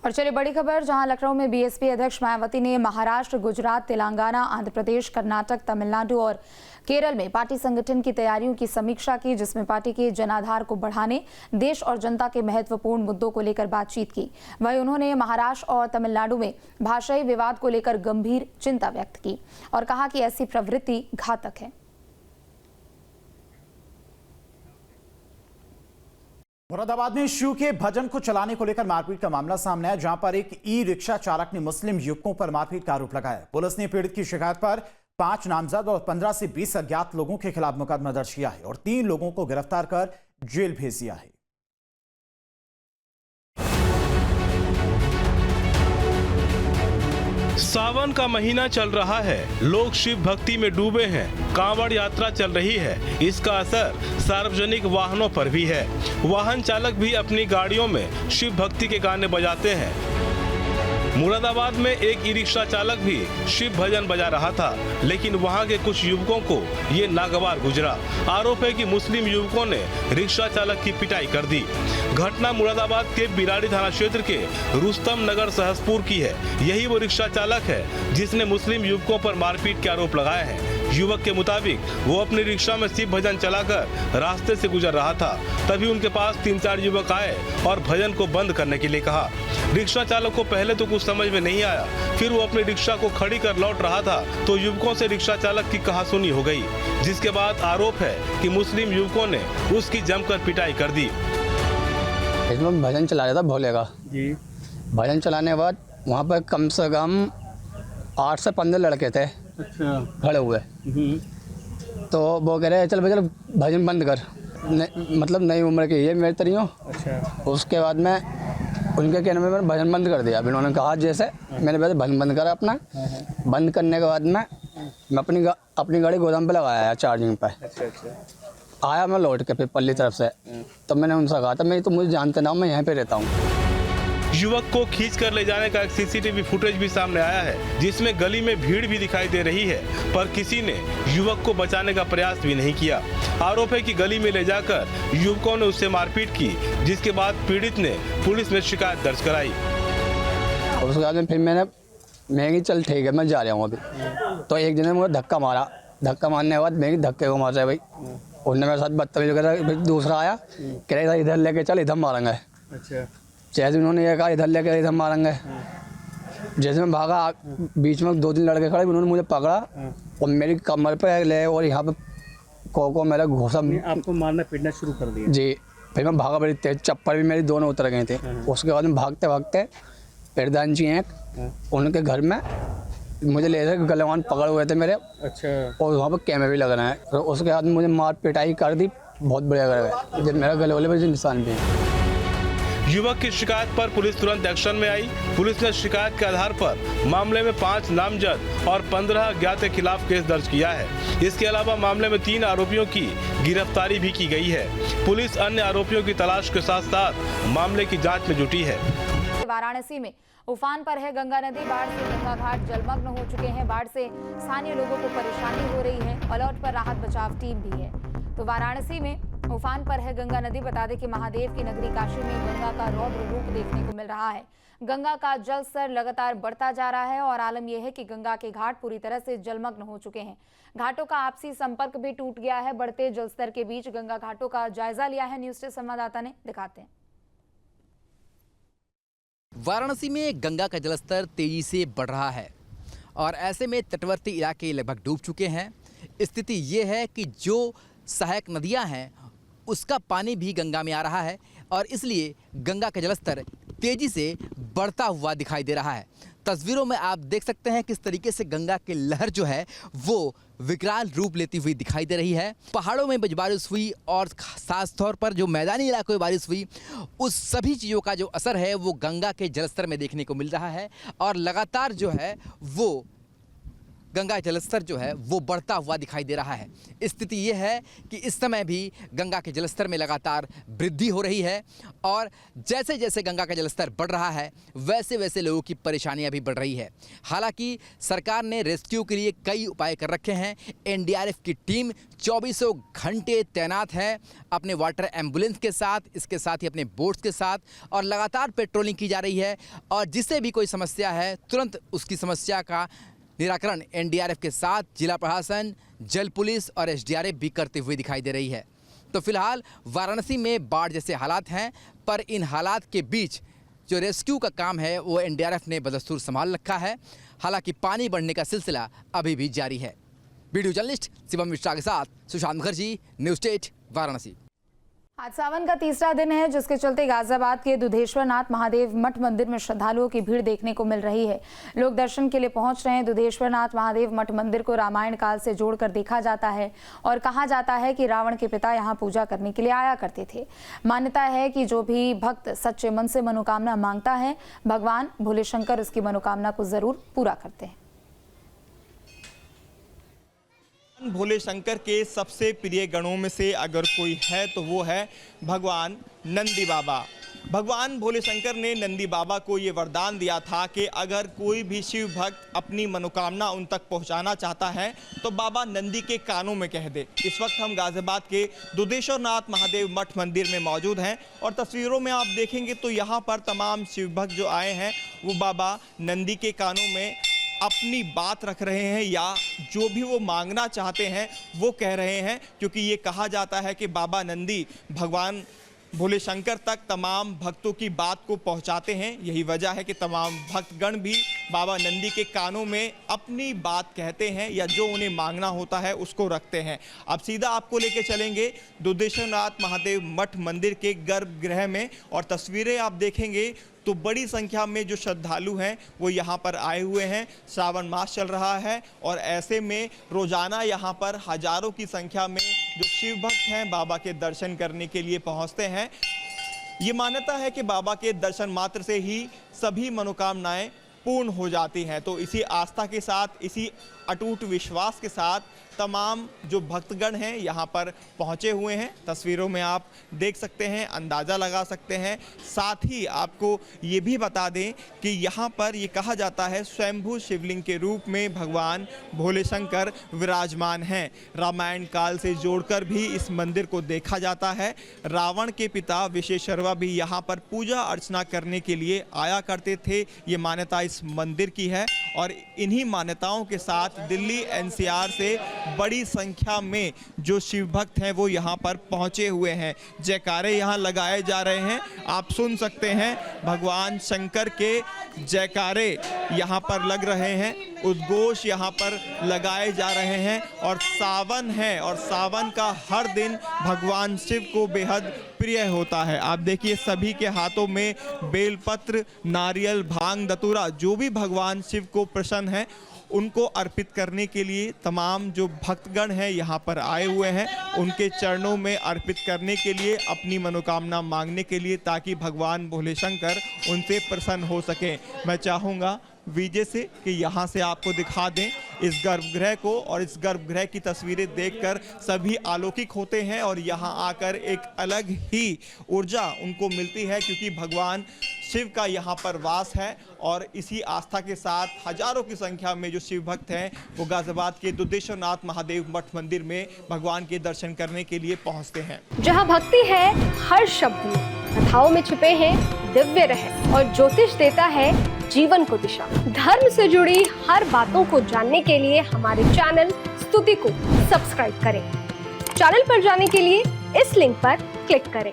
और चलिए बड़ी खबर, जहां लखनऊ में बीएसपी अध्यक्ष मायावती ने महाराष्ट्र, गुजरात, तेलंगाना, आंध्र प्रदेश, कर्नाटक, तमिलनाडु और केरल में पार्टी संगठन की तैयारियों की समीक्षा की, जिसमें पार्टी के जनाधार को बढ़ाने, देश और जनता के महत्वपूर्ण मुद्दों को लेकर बातचीत की। वहीं उन्होंने महाराष्ट्र और तमिलनाडु में भाषाई विवाद को लेकर गंभीर चिंता व्यक्त की और कहा कि ऐसी प्रवृत्ति घातक है। मुरादाबाद में शिव के भजन को चलाने को लेकर मारपीट का मामला सामने आया, जहां पर एक ई रिक्शा चालक ने मुस्लिम युवकों पर मारपीट का आरोप लगाया। पुलिस ने पीड़ित की शिकायत पर 5 नामजद और 15 से 20 अज्ञात लोगों के खिलाफ मुकदमा दर्ज किया है और 3 लोगों को गिरफ्तार कर जेल भेज दिया है। सावन का महीना चल रहा है, लोग शिव भक्ति में डूबे हैं। कांवड़ यात्रा चल रही है, इसका असर सार्वजनिक वाहनों पर भी है। वाहन चालक भी अपनी गाड़ियों में शिव भक्ति के गाने बजाते हैं। मुरादाबाद में एक ई रिक्शा चालक भी शिव भजन बजा रहा था, लेकिन वहां के कुछ युवकों को ये नागवार गुजरा। आरोप है कि मुस्लिम युवकों ने रिक्शा चालक की पिटाई कर दी। घटना मुरादाबाद के बिराड़ी थाना क्षेत्र के रुस्तम नगर सहसपुर की है। यही वो रिक्शा चालक है जिसने मुस्लिम युवकों पर मारपीट के आरोप लगाए हैं। युवक के मुताबिक वो अपनी रिक्शा में शिव भजन चलाकर रास्ते से गुजर रहा था, तभी उनके पास 3-4 युवक आए और भजन को बंद करने के लिए कहा। रिक्शा चालक को पहले तो कुछ समझ में नहीं आया, फिर वो अपनी रिक्शा को खड़ी कर लौट रहा था तो युवकों से रिक्शा चालक की कहासुनी हो गई, जिसके बाद आरोप है कि मुस्लिम युवकों ने उसकी जमकर पिटाई कर दी। इसमें भजन चला रहा था भोले का जी। भजन चलाने के बाद वहाँ पर कम से कम 8 से 15 लड़के थे खड़े हुए। तो वो कह रहे चल भजन भजन बंद कर, मतलब नई उम्र के ये मेरे तरीयों। उसके बाद में उनके कहने में मैंने भजन बंद कर दिया। अब इन्होंने कहा जैसे मैंने भजन बंद करा अपना। बंद करने के बाद में मैं अपनी गाड़ी गोदाम पे लगाया चार्जिंग पे। आया मैं लौट के फिर पल्ली तरफ से, तब मैंने उनसे कहा था मैं तो मुझे जानते ना, मैं यहाँ पे रहता हूँ। युवक को खींच कर ले जाने का एक सीसीटीवी फुटेज भी सामने आया है, जिसमें गली में भीड़ भी दिखाई दे रही है, पर किसी ने युवक को बचाने का प्रयास भी नहीं किया। आरोप है कि गली में ले जाकर युवकों ने उससे मारपीट की, जिसके बाद पीड़ित ने पुलिस में शिकायत दर्ज कराई। उसके बाद में फिर मैं चल ठीक है मैं जा रहा हूँ अभी। तो एक जने मुझे धक्का मारा। धक्का मारने के बाद मैं धक्के को मार रहा भाई। उन्होंने मेरे साथ बदतमीजी करा। फिर दूसरा आया, कह रहा इधर लेके चल, इधर मारेंगे। जैसे उन्होंने ये कहा इधर लेके इधर मारेंगे। जैसे मैं भागा, बीच में 2-3 लड़के खड़े, उन्होंने मुझे पकड़ा और मेरी कमर पे ले और यहाँ पे को मेरा घोसा। आपको मारना पीटना शुरू कर दिया जी। फिर मैं भागा बड़ी तेज, चप्पल भी मेरी दोनों उतर गए थे। उसके बाद में भागते भागते प्रधान जी हैं उनके घर में मुझे ले गए, गलेवान पकड़ हुए थे मेरे। और वहाँ पर कैमरे भी लग रहे हैं। तो उसके बाद मुझे मार पिटाई कर दी, बहुत बढ़िया कर गए। जब मेरा गले वाले पर निशान भी है। युवक की शिकायत पर पुलिस तुरंत एक्शन में आई। पुलिस ने शिकायत के आधार पर मामले में 5 नामजद और 15 अज्ञात के खिलाफ केस दर्ज किया है। इसके अलावा मामले में 3 आरोपियों की गिरफ्तारी भी की गई है। पुलिस अन्य आरोपियों की तलाश के साथ साथ मामले की जांच में जुटी है। वाराणसी में उफान पर है गंगा नदी। बाढ़ से गंगा घाट जलमग्न हो चुके हैं। बाढ़ से स्थानीय लोगों को परेशानी हो रही है। अलर्ट पर राहत बचाव टीम भी है। तो वाराणसी में उफान पर है गंगा नदी। बता दें कि महादेव की नगरी काशी में गंगा का रौद्र रूप देखने को मिल रहा है। गंगा का जल स्तर लगातार बढ़ता जा रहा है और आलम यह है कि गंगा के घाट पूरी तरह से जलमग्न हो चुके हैं। घाटों का आपसी संपर्क भी टूट गया है। बढ़ते जल स्तर के बीच गंगा घाटों का जायजा लिया है न्यूज़ डे संवाददाता ने, दिखाते हैं। वाराणसी में गंगा का जलस्तर तेजी से बढ़ रहा है और ऐसे में तटवर्ती इलाके लगभग डूब चुके हैं। स्थिति ये है कि जो सहायक नदियां हैं उसका पानी भी गंगा में आ रहा है और इसलिए गंगा का जलस्तर तेजी से बढ़ता हुआ दिखाई दे रहा है। तस्वीरों में आप देख सकते हैं किस तरीके से गंगा की लहर जो है वो विकराल रूप लेती हुई दिखाई दे रही है। पहाड़ों में बारिश हुई और खास तौर पर जो मैदानी इलाकों में बारिश हुई, उस सभी चीज़ों का जो असर है वो गंगा के जलस्तर में देखने को मिल रहा है और लगातार जो है वो गंगा जलस्तर जो है वो बढ़ता हुआ दिखाई दे रहा है। स्थिति ये है कि इस समय भी गंगा के जलस्तर में लगातार वृद्धि हो रही है और जैसे जैसे गंगा का जलस्तर बढ़ रहा है वैसे वैसे लोगों की परेशानियां भी बढ़ रही है। हालांकि सरकार ने रेस्क्यू के लिए कई उपाय कर रखे हैं। एनडीआरएफ की टीम 24 घंटे तैनात है अपने वाटर एम्बुलेंस के साथ, इसके साथ ही अपने बोट्स के साथ, और लगातार पेट्रोलिंग की जा रही है और जिससे भी कोई समस्या है तुरंत उसकी समस्या का निराकरण एनडीआरएफ के साथ जिला प्रशासन, जल पुलिस और एसडीआरएफ भी करते हुए दिखाई दे रही है। तो फिलहाल वाराणसी में बाढ़ जैसे हालात हैं, पर इन हालात के बीच जो रेस्क्यू का काम है वो एनडीआरएफ ने बदस्तूर संभाल रखा है। हालांकि पानी बढ़ने का सिलसिला अभी भी जारी है। वीडियो जर्नलिस्ट शिवम मिश्रा के साथ सुशांत मुखर्जी, न्यूज़ 8 वाराणसी। आज सावन का तीसरा दिन है, जिसके चलते गाजियाबाद के दुधेश्वरनाथ महादेव मठ मंदिर में श्रद्धालुओं की भीड़ देखने को मिल रही है। लोग दर्शन के लिए पहुंच रहे हैं। दुधेश्वरनाथ महादेव मठ मंदिर को रामायण काल से जोड़कर देखा जाता है और कहा जाता है कि रावण के पिता यहां पूजा करने के लिए आया करते थे। मान्यता है कि जो भी भक्त सच्चे मन से मनोकामना मांगता है, भगवान भोले शंकर उसकी मनोकामना को जरूर पूरा करते हैं। भोले शंकर के सबसे प्रिय गणों में से अगर कोई है तो वो है भगवान नंदी बाबा। भगवान भोले शंकर ने नंदी बाबा को ये वरदान दिया था कि अगर कोई भी शिव भक्त अपनी मनोकामना उन तक पहुंचाना चाहता है तो बाबा नंदी के कानों में कह दे। इस वक्त हम गाजियाबाद के दुधेश्वरनाथ महादेव मठ मंदिर में मौजूद हैं और तस्वीरों में आप देखेंगे तो यहाँ पर तमाम शिव भक्त जो आए हैं वो बाबा नंदी के कानों में अपनी बात रख रहे हैं या जो भी वो मांगना चाहते हैं वो कह रहे हैं, क्योंकि ये कहा जाता है कि बाबा नंदी भगवान भोले शंकर तक तमाम भक्तों की बात को पहुंचाते हैं। यही वजह है कि तमाम भक्तगण भी बाबा नंदी के कानों में अपनी बात कहते हैं या जो उन्हें मांगना होता है उसको रखते हैं। अब सीधा आपको लेके चलेंगे दुधेश्वरनाथ महादेव मठ मंदिर के गर्भगृह में और तस्वीरें आप देखेंगे तो बड़ी संख्या में जो श्रद्धालु हैं वो यहाँ पर आए हुए हैं। श्रावण मास चल रहा है और ऐसे में रोजाना यहाँ पर हजारों की संख्या में जो शिव भक्त हैं बाबा के दर्शन करने के लिए पहुँचते हैं। ये मान्यता है कि बाबा के दर्शन मात्र से ही सभी मनोकामनाएं पूर्ण हो जाती हैं। तो इसी आस्था के साथ, इसी अटूट विश्वास के साथ तमाम जो भक्तगण हैं यहाँ पर पहुँचे हुए हैं। तस्वीरों में आप देख सकते हैं, अंदाज़ा लगा सकते हैं। साथ ही आपको ये भी बता दें कि यहाँ पर ये कहा जाता है स्वयंभू शिवलिंग के रूप में भगवान भोले शंकर विराजमान हैं। रामायण काल से जोड़कर भी इस मंदिर को देखा जाता है। रावण के पिता विशेश्वरवा भी यहाँ पर पूजा अर्चना करने के लिए आया करते थे। ये मान्यता इस मंदिर की है और इन्हीं मान्यताओं के साथ दिल्ली एनसीआर से बड़ी संख्या में जो शिव भक्त हैं वो यहाँ पर पहुँचे हुए हैं। जयकारे यहाँ लगाए जा रहे हैं, आप सुन सकते हैं। भगवान शंकर के जयकारे यहाँ पर लग रहे हैं, उद्घोष यहाँ पर लगाए जा रहे हैं। और सावन है और सावन का हर दिन भगवान शिव को बेहद प्रिय होता है। आप देखिए सभी के हाथों में बेलपत्र, नारियल, भांग, धतूरा, जो भी भगवान शिव को प्रसन्न है उनको अर्पित करने के लिए तमाम जो भक्तगण हैं यहाँ पर आए हुए हैं। उनके चरणों में अर्पित करने के लिए, अपनी मनोकामना मांगने के लिए, ताकि भगवान भोले शंकर उनसे प्रसन्न हो सके। मैं चाहूँगा विजय से कि यहाँ से आपको दिखा दें इस गर्भगृह को, और इस गर्भगृह की तस्वीरें देखकर सभी आलोकित होते हैं और यहाँ आकर एक अलग ही ऊर्जा उनको मिलती है, क्योंकि भगवान शिव का यहाँ पर वास है। और इसी आस्था के साथ हजारों की संख्या में जो शिव भक्त हैं वो गाजियाबाद के दुधेश्वरनाथ महादेव मठ मंदिर में भगवान के दर्शन करने के लिए पहुँचते हैं। जहाँ भक्ति है हर शब्द में, कथाओं में छिपे हैं दिव्य रहस्य और ज्योतिष देता है जीवन को दिशा। धर्म से जुड़ी हर बातों को जानने के लिए हमारे चैनल स्तुति को सब्सक्राइब करें। चैनल पर जाने के लिए इस लिंक पर क्लिक करें।